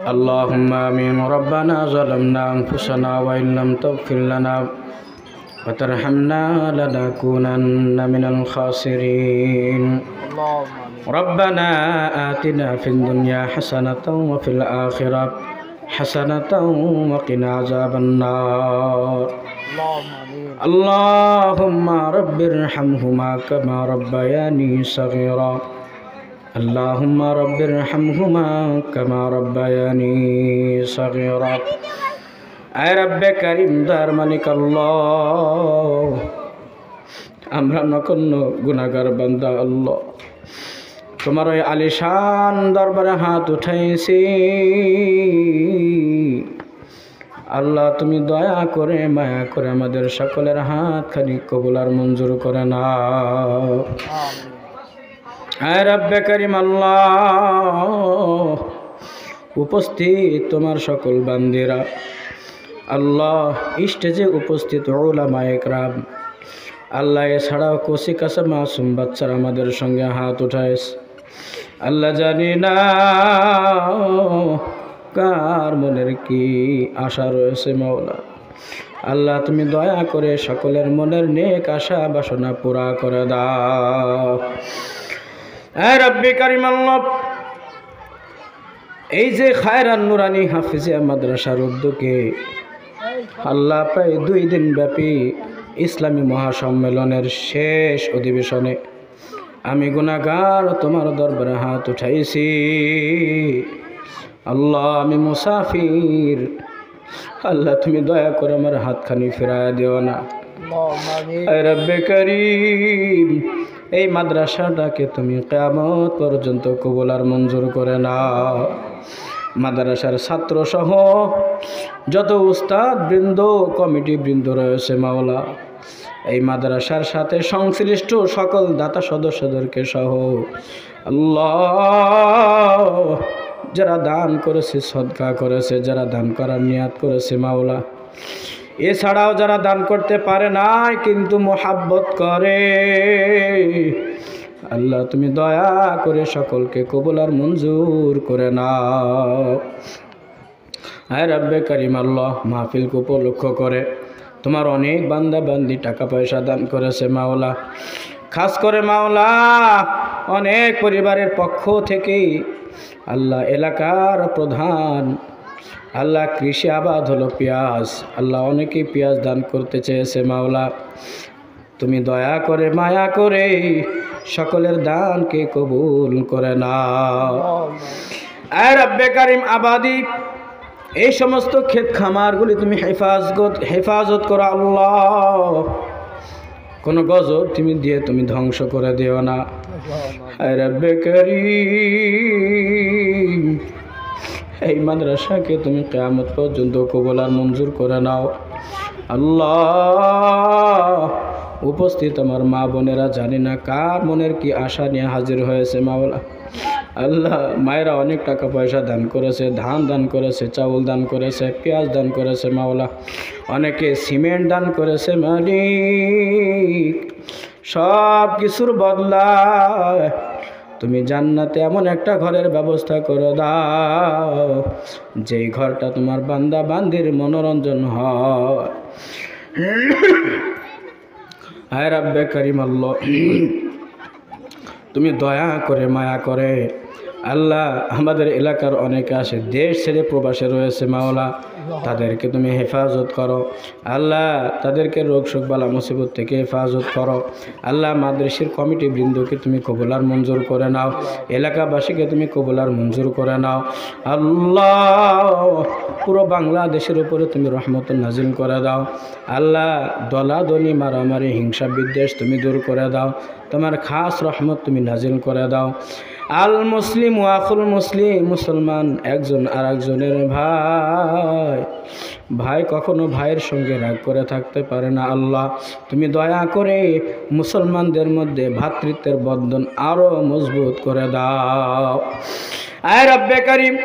اللهم آمين. ربنا ظلمنا أنفسنا وإن لم تغفر لنا وترحمنا لنكونن من الخاسرين. ربنا آتنا في الدنيا حسنة وفي الآخرة حسنة وقنا عذاب النار. اللهم رب ارحمهما كما ربياني صغيرا. اللهم رب ارحمهما كما ربياني صغيرا. আয় রব্বে কারিম দয়ার মালিক আল্লাহ, আমরা নগণ্য গুনাহগার বান্দা আল্লাহ, তোমার ওই আলিশান দরবারে হাত উঠাইছি আল্লাহ। তুমি দয়া করে মায়া করে আমাদের সকলের হাত খানি কবুল আর মঞ্জুর করে নাও। আয় রব্বে কারিম আল্লাহ, উপস্থিত তোমার সকল বান্দিরা আল্লাহ, স্টেজে উপস্থিত উলামায়ে কেরাম আল্লাহ, এছাড়াও কচি কাঁচা মাসুম বাচ্চারা আমাদের সঙ্গে হাত উঠাইছে আল্লাহ। জানি না কার মনের কি আশা রয়েছে মাওলা। আল্লাহ তুমি দয়া করে সকলের মনের নেক আশা বাসনা পুরা করে দাও। আয় রব্বে কারিম আল্লাহ, এই যে খায়রান নুরানি হাফিজিয়া মাদ্রাসার উদ্যোগে আল্লাহ প্রায় 2 দিন ব্যাপী ইসলামী মহাসম্মেলনের শেষ অধিবেশনে আমি গুনাহগার তোমার দরবারে হাত উঠাইছি আল্লাহ। আমি মুসাফির আল্লাহ, তুমি দয়া করে আমার হাতখানি ফিরায় দিও না। আয় রব্বে কারীম, এই মাদ্রাসাটাকে তুমি কিয়ামত পর্যন্ত কবুল আর মঞ্জুর করে নাও। মাদ্রাসার ছাত্র সহ যত উস্তাদ বৃন্দ কমিটি বৃন্দ রয়েছে মাওলা, এই মাদ্রাসার সাথে সংশ্লিষ্ট সকল দাতা সদস্যদেরকে সহ আল্লাহ, যারা দান করেছে সদকা করেছে, যারা দান করার নিয়াত করেছে মাওলা, এছাড়াও যারা দান করতে পারে নাই কিন্তু মোহাব্বত করে আল্লাহ, তুমি দয়া করে সকলকে কবুল আর মঞ্জুর করে নাও। আয় রব্বে কারিম আল্লাহ, মাহফিলকে উপলক্ষ করে তোমার অনেক বান্দা বান্দি টাকা পয়সা দান করেছে মাওলা। খাস করে মাওলা অনেক পরিবারের পক্ষ থেকে আল্লাহ, এলাকার প্রধান আল্লাহ, কৃষি আবাদ হলো পেঁয়াজ আল্লাহ, অনেকেই পেঁয়াজ দান করতে চেয়েছে মাওলা। তুমি দয়া করে মায়া করে সকলের দানকে কবুল করে নাও। আয় রব্বে কারিম আবাদি, এই সমস্ত ক্ষেত খামারগুলি তুমি হেফাজত করো আল্লাহ, কোনো গজব তুমি দিয়ে তুমি ধ্বংস করে দিও না। আয় রব্বে কারীম, এই মাদ্রাসাকে তুমি কিয়ামত পর্যন্ত কবুল আর মঞ্জুর করে নাও আল্লাহ। উপস্থিত আমার মা বোনেরা জানি না কার মনের কি আশা নিয়ে হাজির হয়েছে মাওলা। আল্লাহ, মায়েরা অনেক টাকা পয়সা দান করেছে, ধান দান করেছে, চাউল দান করেছে, পেঁয়াজ দান করেছে মাওলা, অনেকে সিমেন্ট দান করেছে মালিক। সব কিছুর বদলায় তুমি জান্নাতে এমন একটা ঘরের ব্যবস্থা করে দাও, যেই ঘরটা তোমার বান্দা বান্দির মনোরঞ্জন হয়। হায় রব্বে কারিম আল্লাহ, তুমি দয়া করে মায়া করে আল্লাহ, আমাদের এলাকার অনেকে আসে দেশ ছেড়ে প্রবাসে রয়েছে মাওলা, তাদেরকে তুমি হেফাজত করো আল্লাহ, তাদেরকে রোগ শোক বালা মুসিবত থেকে হেফাজত করো আল্লাহ। মাদ্রাসার কমিটি বৃন্দকে তুমি কবুল আর মঞ্জুর করে নাও, এলাকাবাসীকে তুমি কবুল আর মঞ্জুর করে নাও আল্লাহ। পুরো বাংলাদেশের উপরে তুমি রহমত নাজিল করে দাও আল্লাহ। দলাদলি মারামারি হিংসা বিদ্বেষ তুমি দূর করে দাও, তোমার খাস রহমত তুমি নাজিল করে দাও। আল মুসলিম ওয়াকুল মুসলিম, মুসলমান একজন আর একজনের ভাই, ভাই কখনো ভাইয়ের সঙ্গে রাগ করে থাকতে পারে না আল্লাহ। তুমি দয়া করে মুসলমানদের মধ্যে ভ্রাতৃত্বের বন্ধন আরো মজবুত করে দাও। আয় রব্বে কারীম,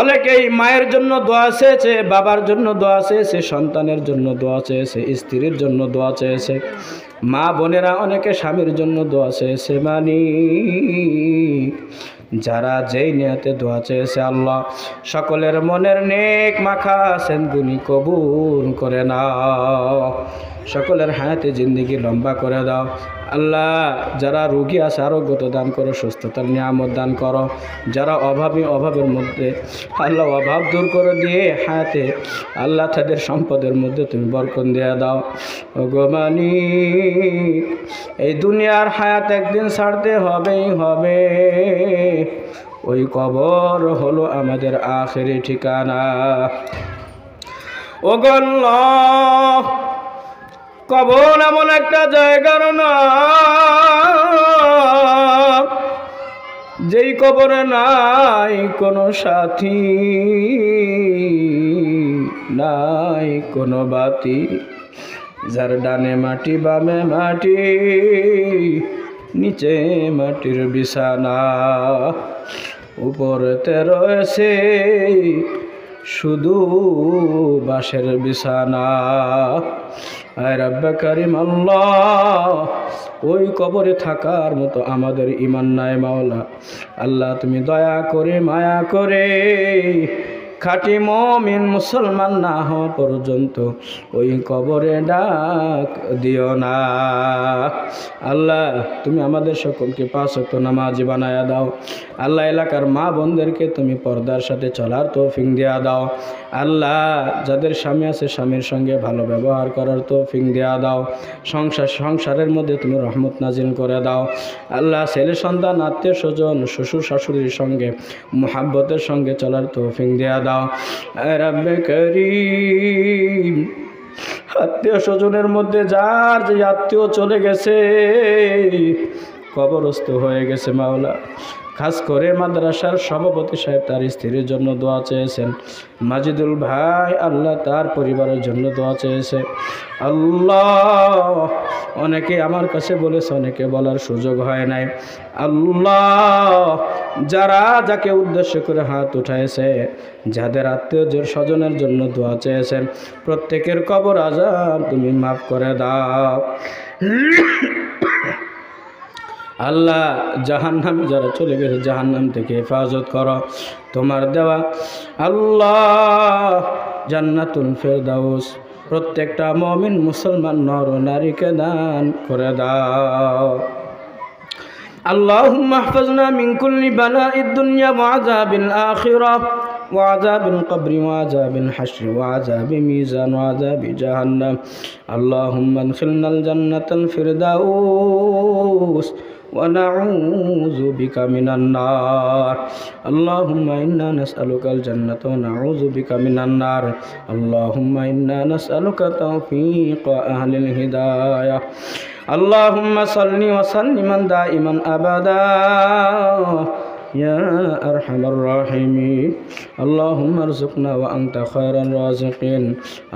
অনেকেই মায়ের জন্য দোয়া চেয়েছে, বাবার জন্য দোয়া চেয়েছে, সন্তানের জন্য দোয়া চেয়েছে, স্ত্রীর জন্য দোয়া চেয়েছে, মা বোনেরা অনেকে স্বামীর জন্য দোয়া চেয়েছে মালিক। যারা যেই নিয়তে দোয়া চেয়েছে আল্লাহ সকলের মনের নেক মাখা সেনগুনি কবুল করে নাও, সকলের হায়াতে জিন্দেগি লম্বা করে দাও। আল্লাহ যারা রোগী আছে আরোগ্যতা দান করো, সুস্থতার নিয়ামত দান করো। যারা অভাবের মধ্যে আল্লাহ অভাব দূর করে দিয়ে হায়াতে আল্লাহ তাদের সম্পদের মধ্যে তুমি বরকত দিয়ে দাও। ওগো মালিক, এই দুনিয়ার হায়াত একদিন ছাড়তে হবেই হবে, ওই কবর হলো আমাদের আখেরি ঠিকানা। ওগো আল্লাহ, কবর এমন একটা জায়গার নাম যেই কবরে নাই কোনো সাথী, নাই কোনো বাতি, যার ডানে মাটি বামে মাটি, নিচে মাটির বিছানা, উপরেতে রয়েছে শুধু বাঁশের বিছানা। আয় রব্বে কারিম আল্লাহ, ওই কবরে থাকার মতো আমাদের ঈমান নাই মাওলা। আল্লাহ তুমি দয়া করে মায়া করে খাঁটি মুমিন মুসলমান না হওয়া পর্যন্ত ওই কবরে ডাক দিও না। আল্লাহ তুমি আমাদের সকলকে 5 ওয়াক্ত নামাজি বানায়া দাও। আল্লাহ এলাকার মা বোনদেরকে তুমি পর্দার সাথে চলার তৌফিক দেয়া দাও। আল্লাহ যাদের স্বামী আছে স্বামীর সঙ্গে ভালো ব্যবহার করার তৌফিক দেয়া দাও। সংসারের মধ্যে তুমি রহমত নাজিল করে দাও। আল্লাহ ছেলে সন্তান আত্মীয় স্বজন শ্বশুর শাশুড়ির সঙ্গে মুহাব্বতের সঙ্গে চলার তৌফিক দেয়া দাও। রব্বে করিম, আত্মীয় স্বজনের মধ্যে যার যে আত্মীয় চলে গেছে, কবরস্থ হয়ে গেছে মাওলা, খাস করে মাদ্রাসার সভাপতি সাহেব তার স্ত্রীর জন্য দোয়া চেয়েছেন। মাজিদুল ভাই আল্লাহ তার পরিবারের জন্য দোয়া চেয়েছে। আল্লাহ অনেকে আমার কাছে বলেছে, অনেকে বলার সুযোগ হয় নাই। আল্লাহ যারা যাকে উদ্দেশ্য করে হাত উঠাইছে, যাদের আত্মীয় স্বজনের জন্য দোয়া চেয়েছেন, প্রত্যেকের কবর আযাব তুমি মাফ করে দাও। আল্লাহ জাহান্নামে যারা চলে গেছে জাহান্নাম থেকে হেফাজত করো। তোমার দেওয়া আল্লাহ জান্নাতুল ফেরদাউস প্রত্যেকটা মুমিন মুসলমান নর ও নারীকে দান করে দাও। اللهم احفظنا من كل بلاء الدنيا وعذاب الآخرة وعذاب القبر وعذاب الحشر وعذاب ميزان وعذاب جهنم. اللهم ادخلنا الجنة الفردوس ونعوذ بك من النار. اللهم إنا نسألك الجنة ونعوذ بك من النار. اللهم إنا نسألك توفيق أهل الهداية. اللهم صل وسلم دائما أبدا يا أرحم الراحمين. اللهم ارزقنا وأنت خير الرازقين.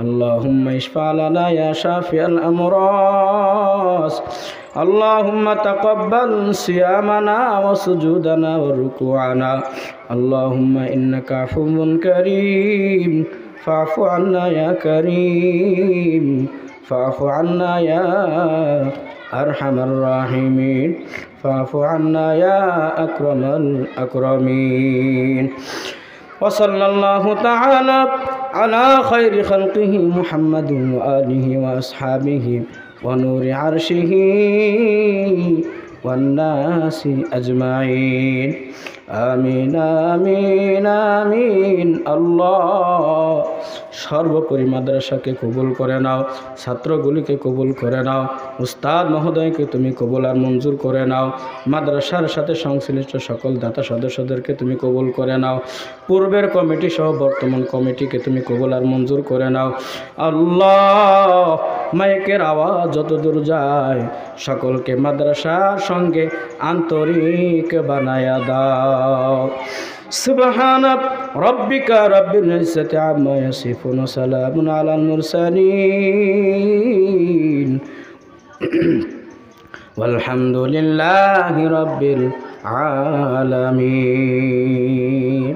اللهم اشفع لنا يا شافي الأمراض. اللهم تقبل صيامنا وسجودنا وركوعنا. اللهم إنك عفو كريم فاعف عنا يا كريم، فاعف عنا يا أرحم الراحمين، فاعف عنا يا أكرم الأكرمين. وصلى الله تعالى على خير خلقه محمد وآله وأصحابه ونور عرشه والناس أجمعين. آمين آمين آمين. আল্লাহ সর্বোপরি মাদ্রাসাকে কবুল করে নাও, ছাত্রগুলিকে কবুল করে নাও, উস্তাদ মহোদয়কে তুমি কবুল আর মঞ্জুর করে নাও, মাদ্রাসার সাথে সংশ্লিষ্ট সকল দাতা সদস্যদেরকে তুমি কবুল করে নাও, পূর্বের কমিটি সহ বর্তমান কমিটিকে তুমি কবুল আর মঞ্জুর করে নাও। আল্লাহ মাইকের আওয়াজ যতদূর যায় সকলকে মাদ্রাসার সঙ্গে আন্তরিক বানায়া দাও। سبحان ربك رب العزة عما يصفون وسلام على المرسلين والحمد لله رب العالمين.